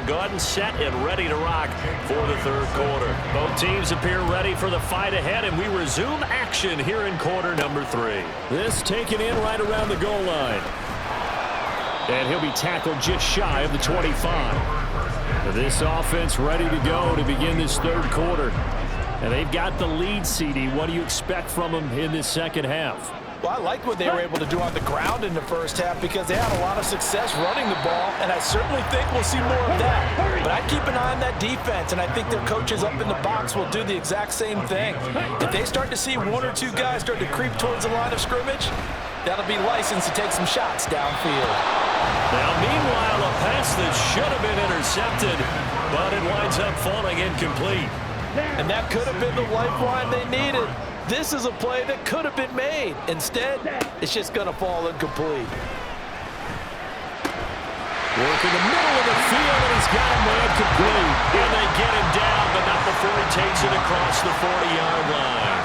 gun, set, and ready to rock for the third quarter. Both teams appear ready for the fight ahead, and we resume action here in quarter number 3. This taken in right around the goal line. And he'll be tackled just shy of the 25. This offense ready to go to begin this third quarter. And they've got the lead, CD. What do you expect from them in this second half? Well, I like what they were able to do on the ground in the first half because they had a lot of success running the ball, and I certainly think we'll see more of that. But I keep an eye on that defense, and I think their coaches up in the box will do the exact same thing. If they start to see one or two guys start to creep towards the line of scrimmage, that'll be license to take some shots downfield. Now, meanwhile, a pass that should have been intercepted, but it winds up falling incomplete. And that could have been the lifeline they needed. This is a play that could have been made. Instead, it's just going to fall incomplete. Working the middle of the field, and he's got him man complete. And they get him down, but not before he takes it across the 40-yard line.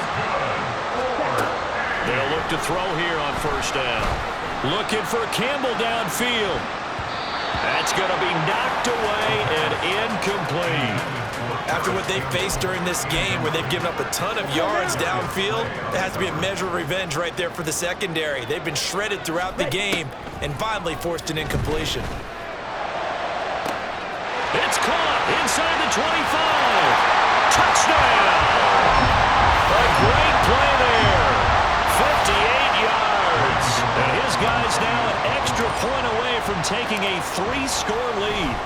They'll look to throw here on first down. Looking for Campbell downfield. That's going to be knocked away and incomplete. After what they faced during this game where they've given up a ton of yards downfield, there has to be a measure of revenge right there for the secondary. They've been shredded throughout the game and finally forced an incompletion. It's caught inside the 25. Touchdown! A great play there. 58 yards. And his guys now an extra point away from taking a 3-score lead.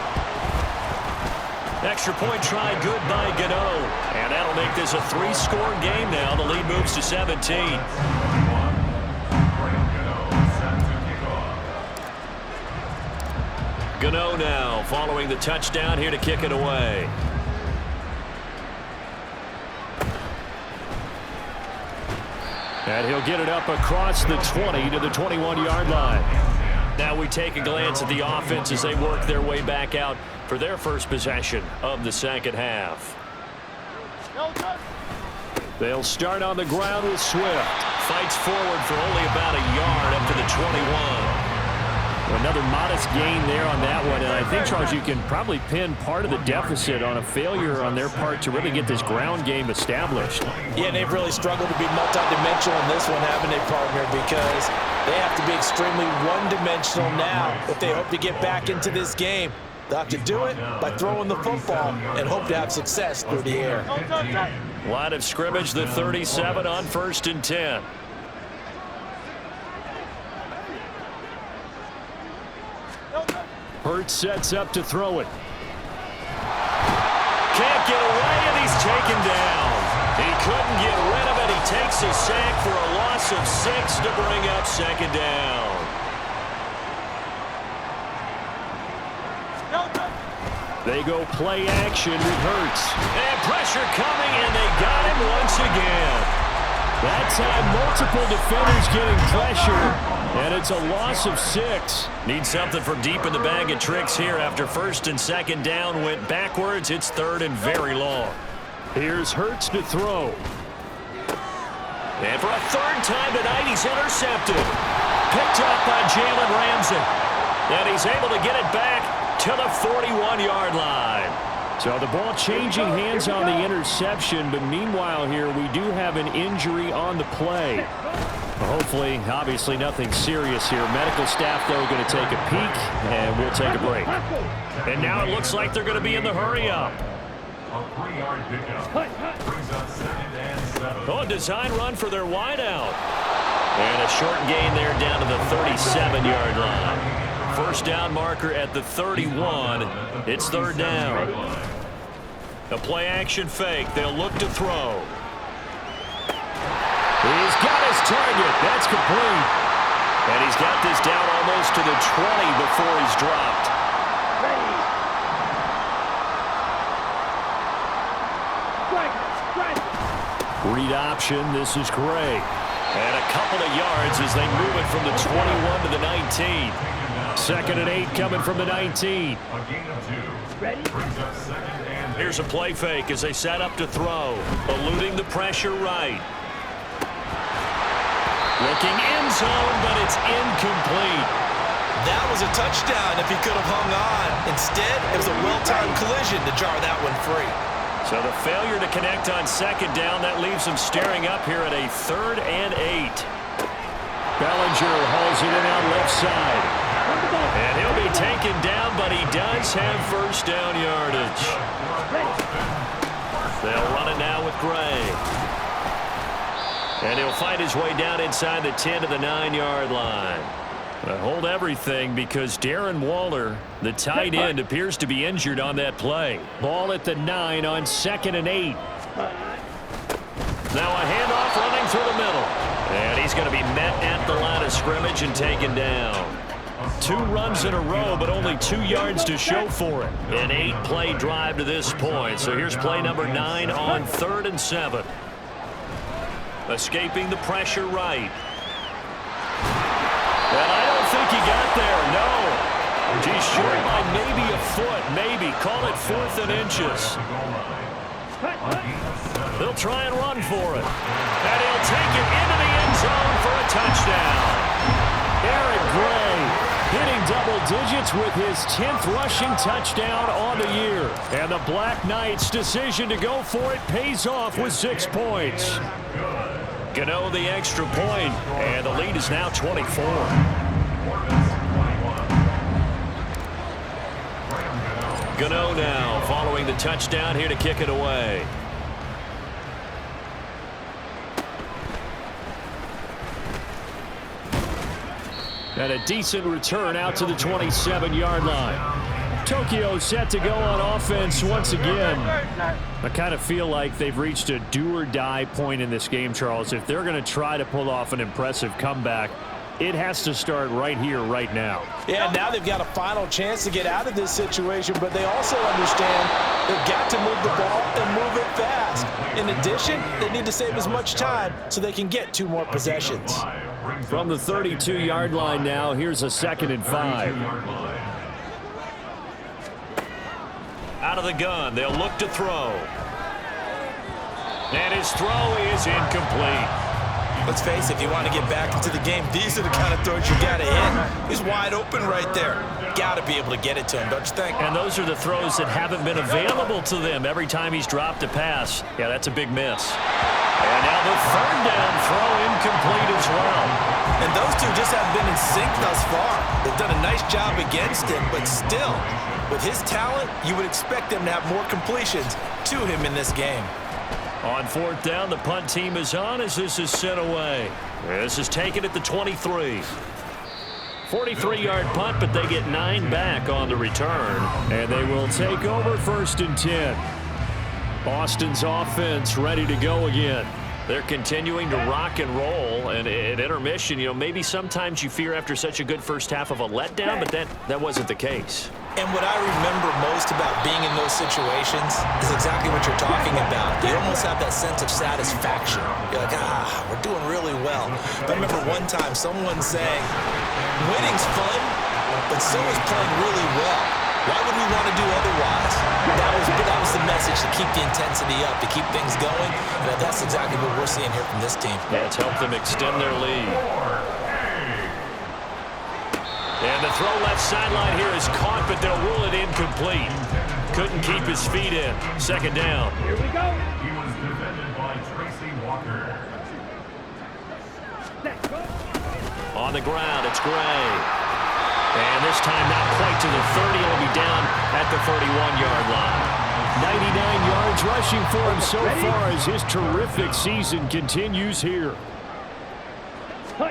Extra point try good by Gano. And that'll make this a 3-score game now. The lead moves to 17. Gano now following the touchdown here to kick it away. And he'll get it up across the 20 to the 21-yard line. Now we take a glance at the offense as they work their way back out for their first possession of the second half. They'll start on the ground with Swift. Fights forward for only about a yard up to the 21. Another modest gain there on that one. And I think, Charles, you can probably pin part of the deficit on a failure on their part to really get this ground game established. Yeah, and they've really struggled to be multidimensional in this one, haven't they, partner? Because they have to be extremely one-dimensional now if they hope to get back into this game. They'll have to do it by throwing the football and hope to have success through the air. Line of scrimmage, the 37 on 1st and 10. Hurts sets up to throw it. Can't get away, and he's taken down. He couldn't get rid of it. He takes a sack for a loss of 6 to bring up second down. They go play action with Hurts. And pressure coming, and they got him once again. That time, multiple defenders getting pressure, and it's a loss of 6. Need something from deep in the bag of tricks here after first and second down went backwards. It's third and very long. Here's Hurts to throw. And for a third time tonight, he's intercepted. Picked up by Jalen Ramsey. And he's able to get it back to the 41-yard line. So the ball changing hands on the interception, but meanwhile here we do have an injury on the play. Hopefully, obviously nothing serious here. Medical staff, though, going to take a peek, and we'll take a break. And now it looks like they're going to be in the hurry-up. Oh, a design run for their wideout. And a short gain there down to the 37-yard line. First down marker at the 31. It's third down. A play-action fake. They'll look to throw. He's got his target. That's complete. And he's got this down almost to the 20 before he's dropped. Read option. This is Gray. And a couple of yards as they move it from the 21 to the 19. Second and 8 coming from the 19. Here's a play fake as they set up to throw. Eluding the pressure right. Looking end zone, but it's incomplete. that was a touchdown if he could have hung on. Instead, it was a well-timed collision to jar that one free. So the failure to connect on second down, that leaves them staring up here at a 3rd and 8. Bellinger hauls it in out left side. And he'll be taken down, but he does have first down yardage. They'll run it now with Gray. And he'll fight his way down inside the 10 to the 9-yard line. Hold everything because Darren Waller, the tight end, appears to be injured on that play. Ball at the 9 on 2nd and 8. Now a handoff running through the middle. And he's going to be met at the line of scrimmage and taken down. 2 runs in a row, but only 2 yards to show for it. An 8-play drive to this point. So here's play number 9 on 3rd and 7. Escaping the pressure right. And I don't think he got there, no. He's short by maybe a foot, maybe. Call it 4th and inches. They'll try and run for it. And he'll take it into the end zone for a touchdown. Eric Gray hitting double digits with his 10th rushing touchdown on the year. And the Black Knights' decision to go for it pays off with 6 points. Gano the extra point, and the lead is now 24. Gano now following the touchdown here to kick it away. And a decent return out to the 27-yard line. Tokyo set to go on offense once again. I kind of feel like they've reached a do-or-die point in this game, Charles. If they're going to try to pull off an impressive comeback, it has to start right here, right now. Yeah, now they've got a final chance to get out of this situation, but they also understand they've got to move the ball and move it fast. In addition, they need to save as much time so they can get 2 more possessions. From the 32-yard line now, here's a 2nd and 5. Out of the gun, they'll look to throw. And his throw is incomplete. Let's face it, if you want to get back into the game, these are the kind of throws you got to hit. He's wide open right there. Got to be able to get it to him, don't you think? And those are the throws that haven't been available to them every time he's dropped a pass. Yeah, that's a big miss. And now the 3rd down throw incomplete as well. And those two just haven't been in sync thus far. They've done a nice job against him, but still, with his talent, you would expect them to have more completions to him in this game. On 4th down, the punt team is on as this is sent away. This is taken at the 23. 43-yard punt, but they get 9 back on the return. And they will take over 1st and 10. Boston's offense ready to go again. They're continuing to rock and roll, and at intermission, you know, maybe sometimes you fear after such a good first half of a letdown, but that wasn't the case. And what I remember most about being in those situations is exactly what you're talking about. You almost have that sense of satisfaction. You're like, we're doing really well. But I remember one time someone saying, winning's fun, but so is playing really well. Why would we want to do otherwise? That was the message, to keep the intensity up, to keep things going. And that's exactly what we're seeing here from this team. Yeah, it's helped them extend their lead. And the throw left sideline here is caught, but they'll rule it incomplete. Couldn't keep his feet in. 2nd down. Here we go. He was defended by Tracy Walker. On the ground, it's Gray. And this time not quite to the 30. He'll be down at the 31-yard line. 99 yards rushing for him so far as his terrific season continues here. Well,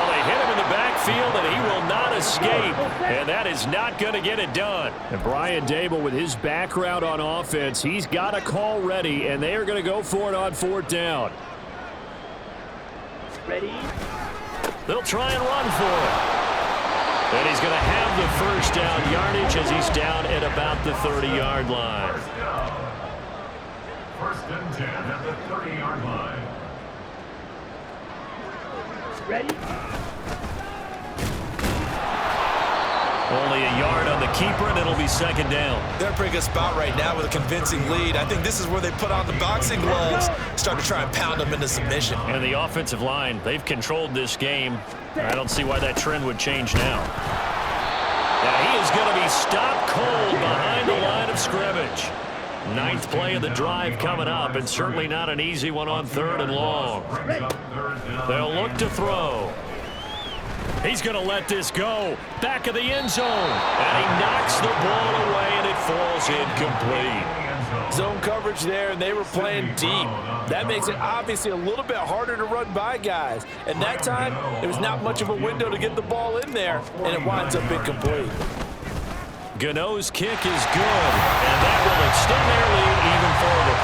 they hit him in the backfield, and he will not escape. And that is not going to get it done. And Brian Dable, with his background on offense, he's got a call ready, and they are going to go for it on 4th down. Ready? They'll try and run for it. And he's going to have the first down yardage as he's down at about the 30-yard line. 1st and 10 at the 30-yard line. Ready? Only a yard on the keeper, and it'll be 2nd down. They're in a pretty good spot right now with a convincing lead. I think this is where they put on the boxing gloves, start start to try and pound them into submission. And the offensive line, they've controlled this game. I don't see why that trend would change now. Now he is going to be stopped cold behind the line of scrimmage. Ninth play of the drive coming up, and certainly not an easy one on 3rd and long. They'll look to throw. He's going to let this go. Back of the end zone. And he knocks the ball away, and it falls incomplete. Zone coverage there, and they were playing deep. That makes it obviously a little bit harder to run by guys. And that time, there was not much of a window to get the ball in there, and it winds up incomplete. Gano's kick is good, and that will extend their lead even further.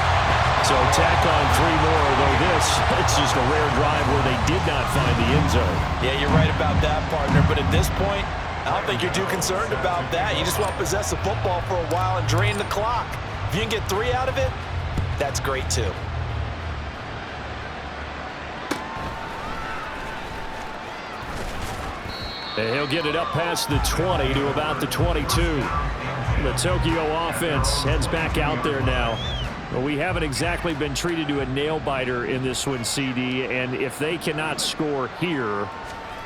So tack on 3 more, though it's just a rare drive where they did not find the end zone. Yeah, you're right about that, partner. But at this point, I don't think you're too concerned about that. You just want to possess the football for a while and drain the clock. If you can get 3 out of it, that's great too. And he'll get it up past the 20 to about the 22. The Tokyo offense heads back out there now. Well, we haven't exactly been treated to a nail-biter in this one, CD, and if they cannot score here,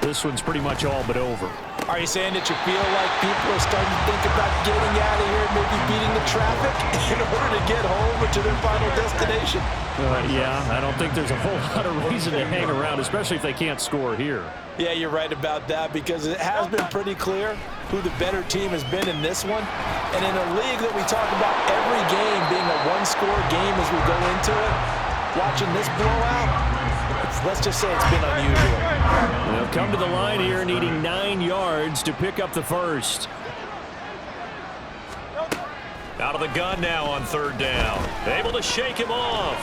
this one's pretty much all but over. Are you saying that you feel like people are starting to think about getting out of here and maybe beating the traffic in order to get home or to their final destination? Yeah, I don't think there's a whole lot of reason to hang around, especially if they can't score here. Yeah, you're right about that, because it has been pretty clear who the better team has been in this one. And in a league that we talk about every game being a one-score game as we go into it, watching this blowout, let's just say it's been unusual. They'll come to the line here needing 9 yards to pick up the first. Out of the gun now on 3rd down. Able to shake him off.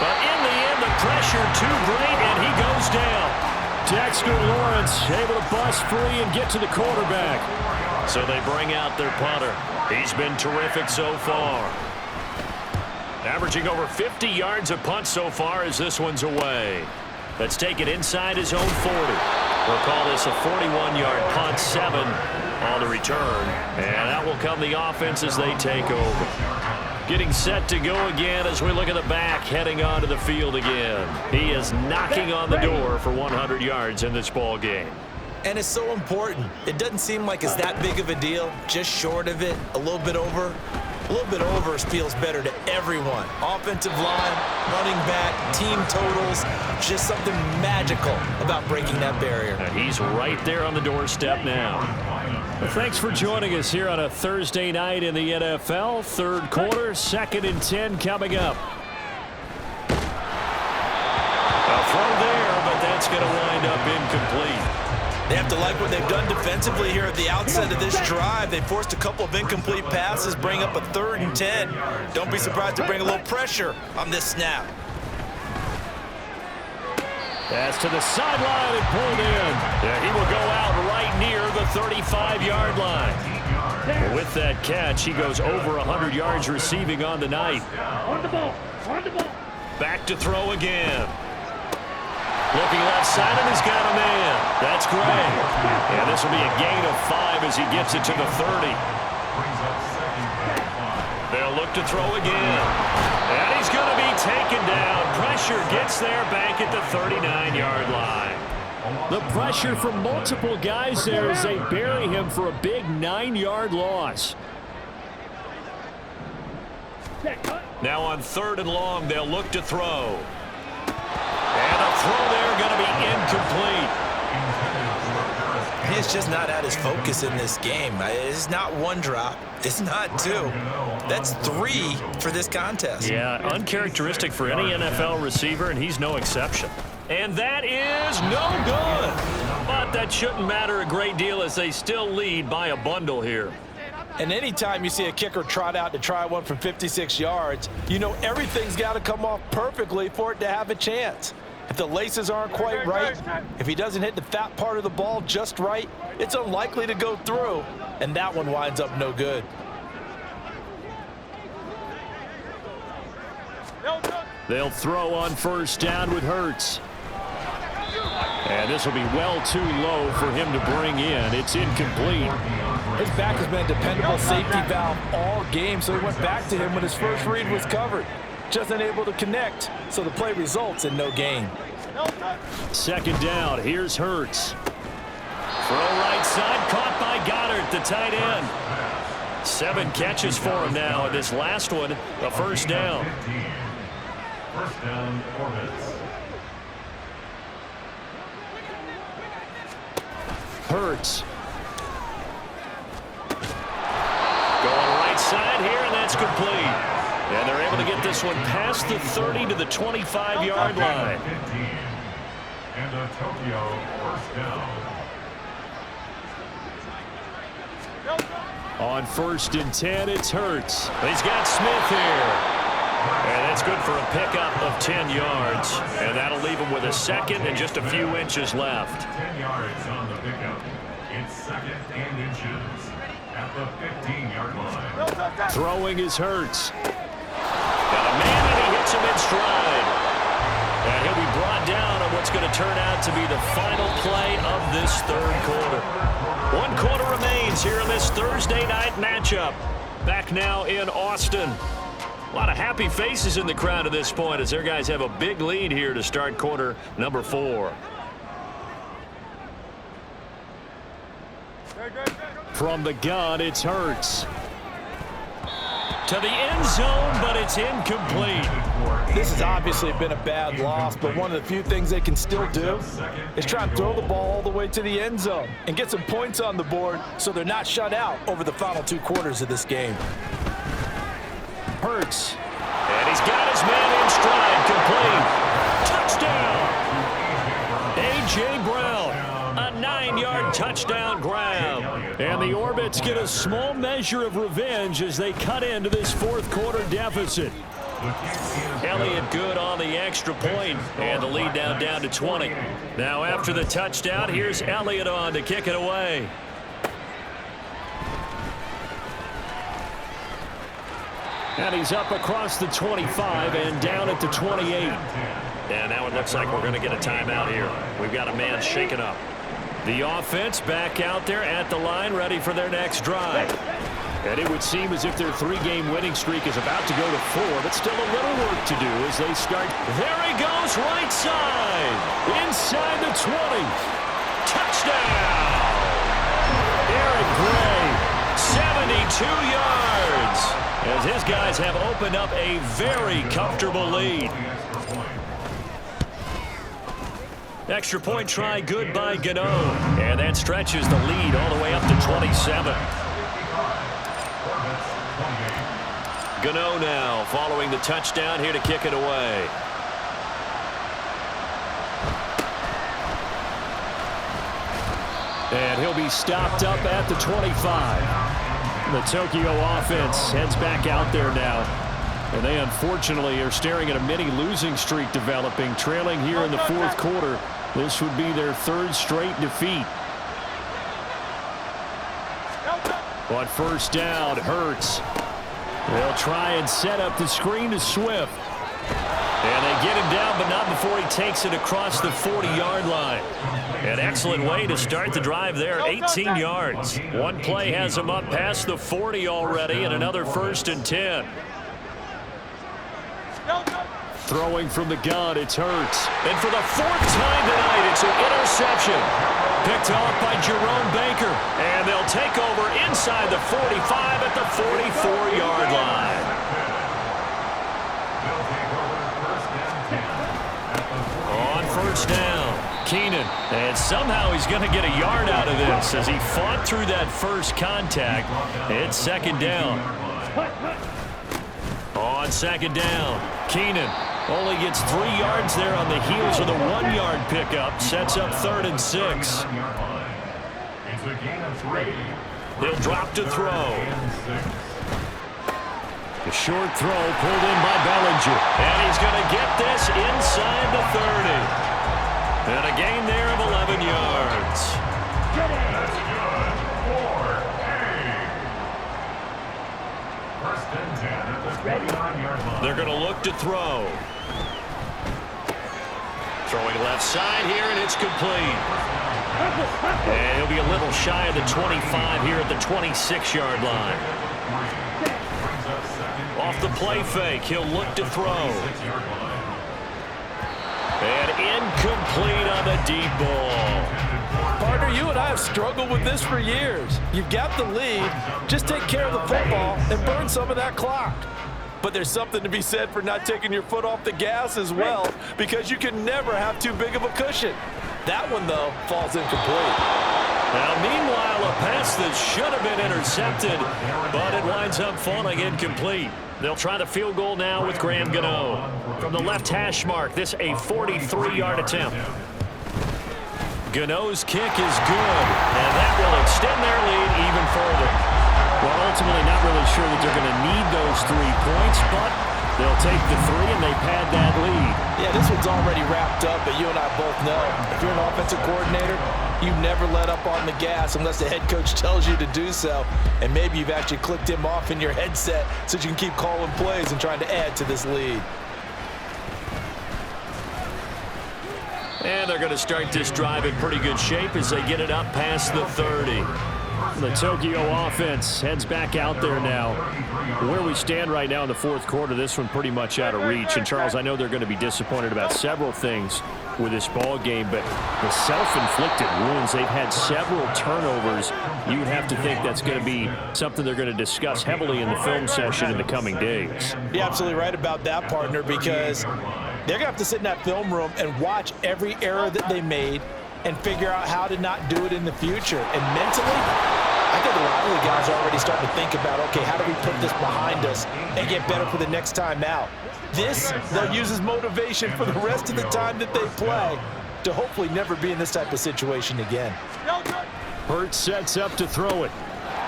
But in the end, the pressure too great, and he goes down. Dexter Lawrence able to bust free and get to the quarterback. So they bring out their punter. He's been terrific so far. Averaging over 50 yards a punt so far as this one's away. Let's take it inside his own 40. We'll call this a 41-yard punt, 7 on the return. And that will come the offense as they take over. Getting set to go again as we look at the back, heading onto the field again. He is knocking on the door for 100 yards in this ball game. And it's so important. It doesn't seem like it's that big of a deal, just short of it, a little bit over. A little bit over feels better to everyone. Offensive line, running back, team totals, just something magical about breaking that barrier. And he's right there on the doorstep now. Well, thanks for joining us here on a Thursday night in the NFL. 3rd quarter, 2nd and 10 coming up. A throw there, but that's going to wind up incomplete. They have to like what they've done defensively here at the outset of this drive. They forced a couple of incomplete passes, bring up a 3rd and 10. Don't be surprised to bring a little pressure on this snap. Pass to the sideline and pulled in. Yeah, he will go out right near the 35-yard line. Well, with that catch, he goes over 100 yards receiving on the night. Back to throw again. Looking left side, and he's got a man. That's great. And this will be a gain of 5 as he gets it to the 30. They'll look to throw again. And he's going to be taken down. Pressure gets there back at the 39-yard line. The pressure from multiple guys there as they bury him for a big 9-yard loss. Now on 3rd and long, they'll look to throw. And a throw there going to be incomplete. He's just not at his focus in this game. It's not 1 drop. It's not 2. That's 3 for this contest. Yeah, uncharacteristic for any NFL receiver, and he's no exception. And that is no good. But that shouldn't matter a great deal as they still lead by a bundle here. And anytime you see a kicker trot out to try one from 56 yards, you know everything's got to come off perfectly for it to have a chance. If the laces aren't quite right, if he doesn't hit the fat part of the ball just right, it's unlikely to go through, and that one winds up no good. They'll throw on 1st down with Hurts. And this will be well too low for him to bring in. It's incomplete. His back has been a dependable safety valve all game, so he went back to him when his first read was covered. just unable to connect, so the play results in no gain. Second down, here's Hurts. Throw right side, caught by Goddard, the tight end. 7 catches for him now, and this last one, a first down. First down, Orbits. Hurts. Going right side here, and that's complete. And they're able to get this one past the 30 to the 25-yard line. 15. And a Tokyo first down. On 1st and 10, it's Hurts. He's got Smith here. And that's good for a pickup of 10 yards. And that'll leave him with a second and just a few inches left. 10 yards on the pickup. It's second and inches at the 15-yard line. Throwing is Hurts. Got a man, and he hits him in stride. And he'll be brought down on what's going to turn out to be the final play of this third quarter. 1 quarter remains here in this Thursday night matchup. Back now in Austin. A lot of happy faces in the crowd at this point as their guys have a big lead here to start quarter number 4. From the gun, it's Hurts. To the end zone, but it's incomplete. This has obviously been a bad loss, but one of the few things they can still do is try and throw the ball all the way to the end zone and get some points on the board so they're not shut out over the final 2 quarters of this game. Hurts. And he's got his man in stride, complete. Touchdown! A.J. Brown, a 9-yard touchdown grab. And the Orbits get a small measure of revenge as they cut into this 4th quarter deficit. Elliott good on the extra point, and the lead down to 20. Now after the touchdown, here's Elliott on to kick it away. And he's up across the 25 and down at the 28. And now it looks like we're going to get a timeout here. We've got a man shaken up. The offense back out there at the line, ready for their next drive. And it would seem as if their 3-game winning streak is about to go to 4, but still a little work to do as they start. There he goes, right side. Inside the 20. Touchdown! Eric Gray, 72 yards. As his guys have opened up a very comfortable lead. Extra point try good by Gano. And that stretches the lead all the way up to 27. Gano now following the touchdown here to kick it away. And he'll be stopped up at the 25. The Tokyo offense heads back out there now. And they unfortunately are staring at a mini losing streak developing, trailing here in the 4th quarter. This would be their 3rd straight defeat. On 1st down, Hurts. They'll try and set up the screen to Swift. And they get him down, but not before he takes it across the 40-yard line. An excellent way to start the drive there, 18 yards. One play has him up past the 40 already, and another 1st and 10. Throwing from the gun, it's Hurts. And for the 4th time tonight, it's an interception. Picked off by Jerome Baker. And they'll take over inside the 45 at the 44-yard line. On 1st down, Keenan. And somehow he's going to get a yard out of this as he fought through that first contact. It's 2nd down. On 2nd down, Keenan. Only gets 3 yards there on the heels of the 1-yard pickup. Sets up 3rd and 6. It's a gain of 3. He'll drop to throw. The short throw pulled in by Bellinger. And he's going to get this inside the 30. And a gain there of 11 yards. That's good. 4-8. First and 10 at the 29-yard line. They're going to look to throw. Throwing left side here, and it's complete. And he'll be a little shy of the 25 here at the 26-yard line. Off the play fake, he'll look to throw. And incomplete on the deep ball. Partner, you and I have struggled with this for years. You've got the lead. Just take care of the football and burn some of that clock. But there's something to be said for not taking your foot off the gas as well, because you can never have too big of a cushion. That one, though, falls incomplete. Now, meanwhile, a pass that should have been intercepted, but it winds up falling incomplete. They'll try the field goal now with Graham Gano. From the left hash mark, this a 43-yard attempt. Gano's kick is good, and that will extend their lead even further. Well, ultimately not really sure that they're going to need those 3 points, but they'll take the 3 and they pad that lead. Yeah, this one's already wrapped up, but you and I both know if you're an offensive coordinator, you never let up on the gas unless the head coach tells you to do so. And maybe you've actually clicked him off in your headset so you can keep calling plays and trying to add to this lead. And they're going to start this drive in pretty good shape as they get it up past the 30. The Tokyo offense heads back out there now. Where we stand right now in the fourth quarter, this one pretty much out of reach. And, Charles, I know they're going to be disappointed about several things with this ball game, but the self-inflicted wounds, they've had several turnovers. You would have to think that's going to be something they're going to discuss heavily in the film session in the coming days. You're absolutely right about that, partner, because they're going to have to sit in that film room and watch every error that they made and figure out how to not do it in the future. And mentally, I think a lot of the guys are already starting to think about, okay, how do we put this behind us and get better for the next time out? This, they'll use as motivation for the rest of the time that they play to hopefully never be in this type of situation again. Hurts sets up to throw it.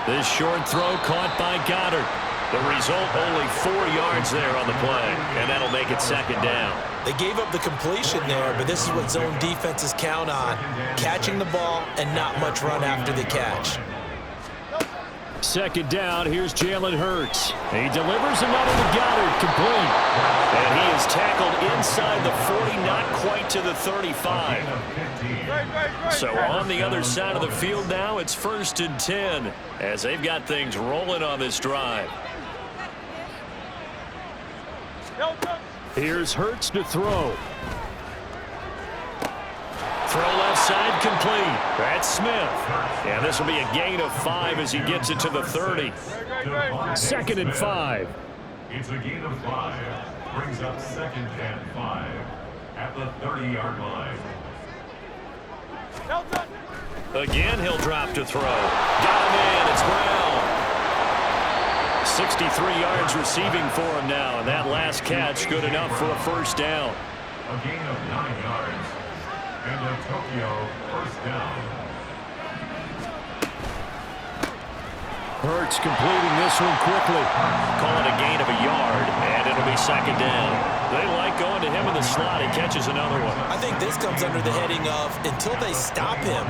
This short throw caught by Goddard. The result, only 4 yards there on the play, and that'll make it second down. They gave up the completion there, but this is what zone defenses count on, catching the ball and not much run after the catch. Second down, here's Jalen Hurts. He delivers another to Goddard, complete. And he is tackled inside the 40, not quite to the 35. So on the other side of the field now, it's 1st and 10 as they've got things rolling on this drive. Here's Hurts to throw. Throw left side complete. That's Smith. And this will be a gain of 5 as he gets it to the 30. 2nd and 5. It's a gain of 5. Brings up 2nd and 5 at the 30-yard line. Again, he'll drop to throw. Got him in. It's Brown. 63 yards receiving for him now, and that last catch good enough for a first down. A gain of 9 yards. And a Tokyo first down. Hurts completing this one quickly. Call it a gain of a yard, and it'll be second down. They like going to him in the slot. He catches another one. I think this comes under the heading of, until they stop him,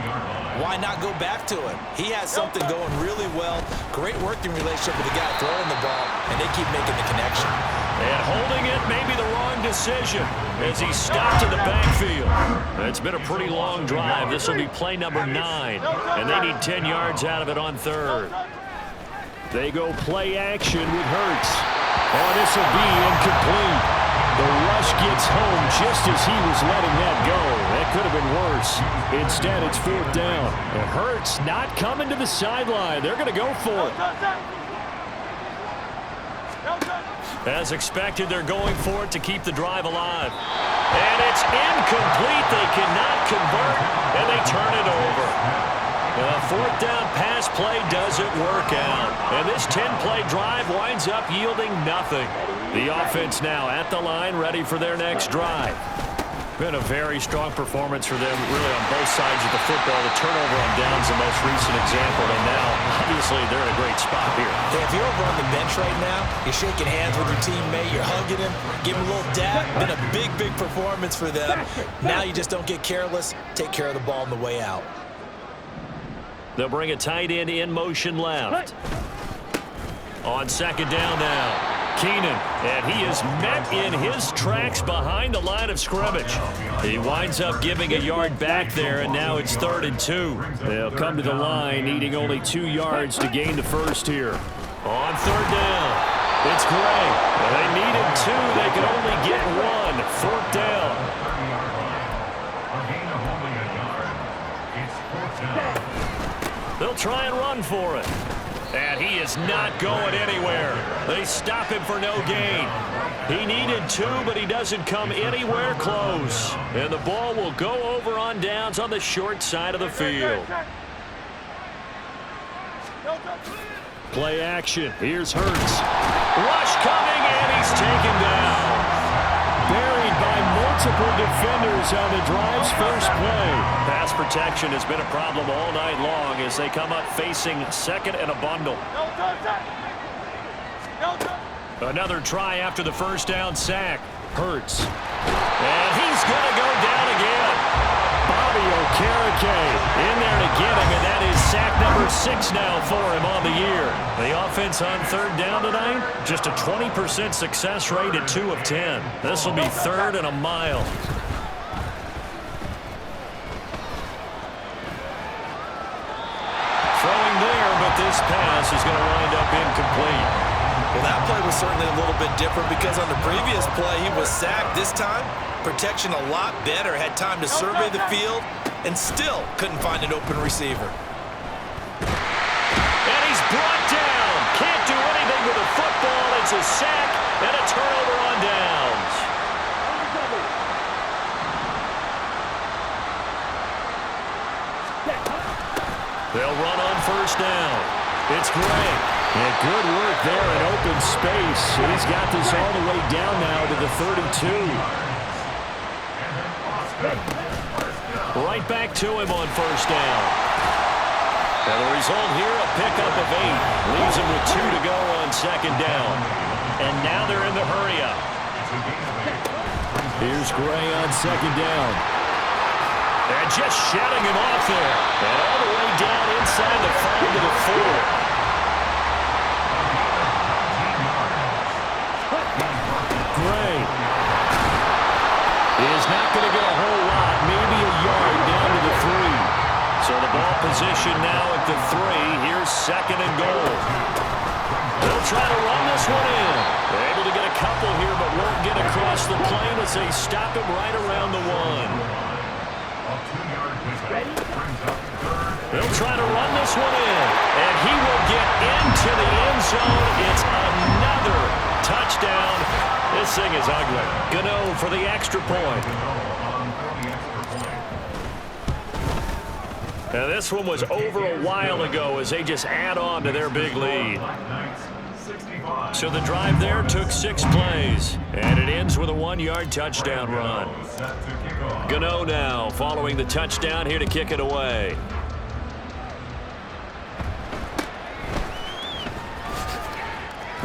why not go back to him? He has something going really well. Great working relationship with the guy throwing the ball, and they keep making the connection. And holding it may be the wrong decision as he stopped in the backfield. It's been a pretty long drive. This will be play number 9, and they need 10 yards out of it on 3rd. They go play action with Hurts. Oh, this will be incomplete. The rush gets home just as he was letting that go. That could have been worse. Instead, it's 4th down. And Hurts not coming to the sideline. They're going to go for it. As expected, they're going for it to keep the drive alive. And it's incomplete. They cannot convert, and they turn it over. The 4th down pass play doesn't work out. And this 10-play drive winds up yielding nothing. The offense now at the line, ready for their next drive. Been a very strong performance for them, really, on both sides of the football. The turnover on downs, the most recent example, and now, obviously, they're in a great spot here. Hey, if you're over on the bench right now, you're shaking hands with your teammate, you're hugging him, giving him a little dap. Been a big, big performance for them. Now you just don't get careless. Take care of the ball on the way out. They'll bring a tight end in motion left. On 2nd down now. Keenan, and he is met in his tracks behind the line of scrimmage. He winds up giving a yard back there, and now it's 3rd and 2. They'll come to the line, needing only 2 yards to gain the first here. On 3rd down. It's Gray. Well, they needed two. They could only get one. Fourth down. They'll try and run for it. And he is not going anywhere. They stop him for no gain. He needed two, but he doesn't come anywhere close. And the ball will go over on downs on the short side of the field. Play action. Here's Hurts. Rush coming, and he's taken down. Buried by multiple defenders on the drive's first play. Pass protection has been a problem all night long as they come up facing second and a bundle. Another try after the first down sack. Hurts. And he's going to go down again. Bobby Okereke in there to get him, and that is sack number 6 now for him on the year. The offense on third down tonight, just a 20% success rate at 2 of 10. This will be third and a mile. Throwing there, but this pass is going to wind up incomplete. Well, that play was certainly a little bit different because on the previous play, he was sacked. This time, protection a lot better. Had time to survey the field and still couldn't find an open receiver. And he's brought down. Can't do anything with a football. It's a sack and a turnover on downs. They'll run on first down. It's Gray. And good work there in open space. He's got this all the way down now to the 32. Right back to him on first down. And the result here, a pickup of 8. Leaves him with 2 to go on second down. And now they're in the hurry-up. Here's Gray on second down. And just shutting him off there. And all the way down inside the 5 to the 4. Gray is not going to get a whole lot, maybe a yard down to the 3. So the ball position now at the 3. Here's second and goal. They'll try to run this one in. They're able to get a couple here, but won't get across the plane as they stop him right around the 1. They'll try to run this one in, and he will get into the end zone. It's another touchdown. This thing is ugly. Gano for the extra point. Now this one was over a while ago as they just add on to their big lead. So the drive there took 6 plays, and it ends with a 1-yard touchdown run. Gano now following the touchdown here to kick it away.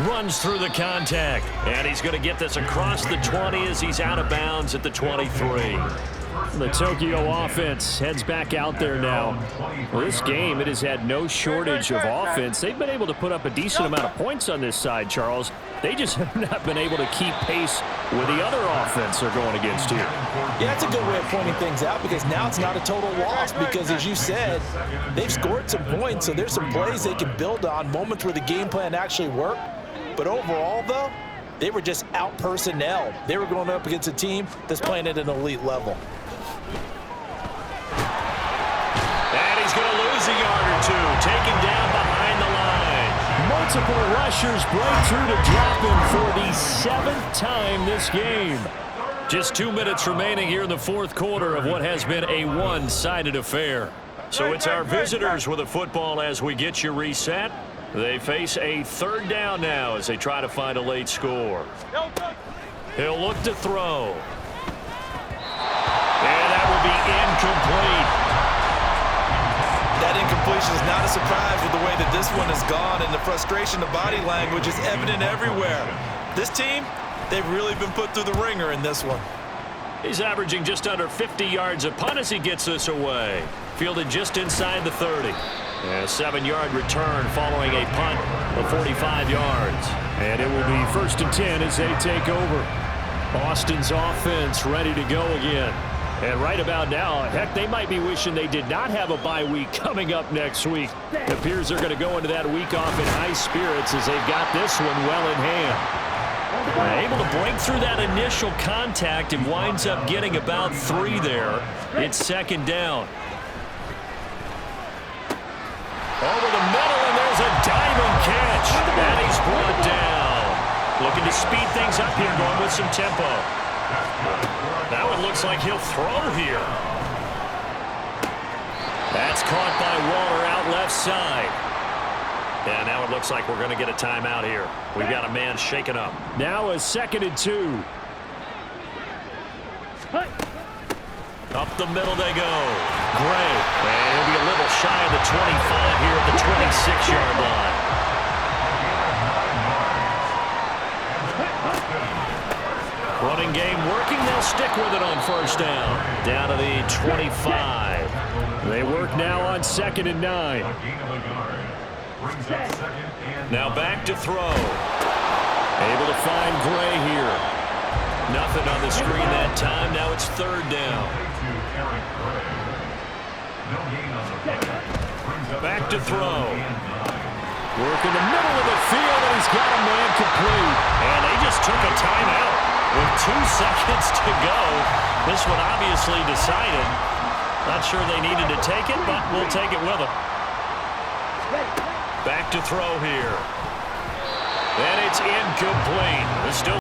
Runs through the contact, and he's going to get this across the 20 as he's out of bounds at the 23. The Tokyo offense heads back out there now. Well, this game, it has had no shortage of offense. They've been able to put up a decent amount of points on this side, Charles. They just have not been able to keep pace with the other offense they're going against here. Yeah, that's a good way of pointing things out because now it's not a total loss because, as you said, they've scored some points, so there's some plays they can build on, moments where the game plan actually worked. But overall, though, they were just out-personnel. They were going up against a team that's playing at an elite level. And he's going to lose a yard or 2, taken down behind the line. Multiple rushers break through to drop him for the 7th time this game. Just 2 minutes remaining here in the 4th quarter of what has been a one-sided affair. So it's our visitors with the football as we get you reset. They face a 3rd down now as they try to find a late score. He'll look to throw. And that will be incomplete. That incompletion is not a surprise with the way that this one has gone, and the frustration, the body language is evident everywhere. This team, they've really been put through the ringer in this one. He's averaging just under 50 yards a punt as he gets this away. Fielded just inside the 30. And a 7-yard return following a punt of 45 yards. And it will be 1st and 10 as they take over. Austin's offense ready to go again. And right about now, heck, they might be wishing they did not have a bye week coming up next week. It appears they're going to go into that week off in high spirits as they've got this one well in hand. Able to break through that initial contact and winds up getting about 3 there. It's second down. Over the middle, and there's a diamond catch. And he's brought down. Looking to speed things up here, going with some tempo. That one looks like he'll throw here. That's caught by Waller out left side. And now it looks like we're going to get a timeout here. We've got a man shaken up. Now a 2nd and 2. Up the middle they go. Gray. And he'll be a little shy of the 25 here at the 26-yard line. Running game working. They'll stick with it on first down. Down to the 25. They work now on 2nd and 9. Now back to throw. Able to find Gray here. Nothing on the screen that time. Now it's 3rd down. Back to throw. Work in the middle of the field, and he's got a man complete. And they just took a timeout with 2 seconds to go. This one obviously decided. Not sure they needed to take it, but we'll take it with them. Back to throw here. And it's incomplete. It's still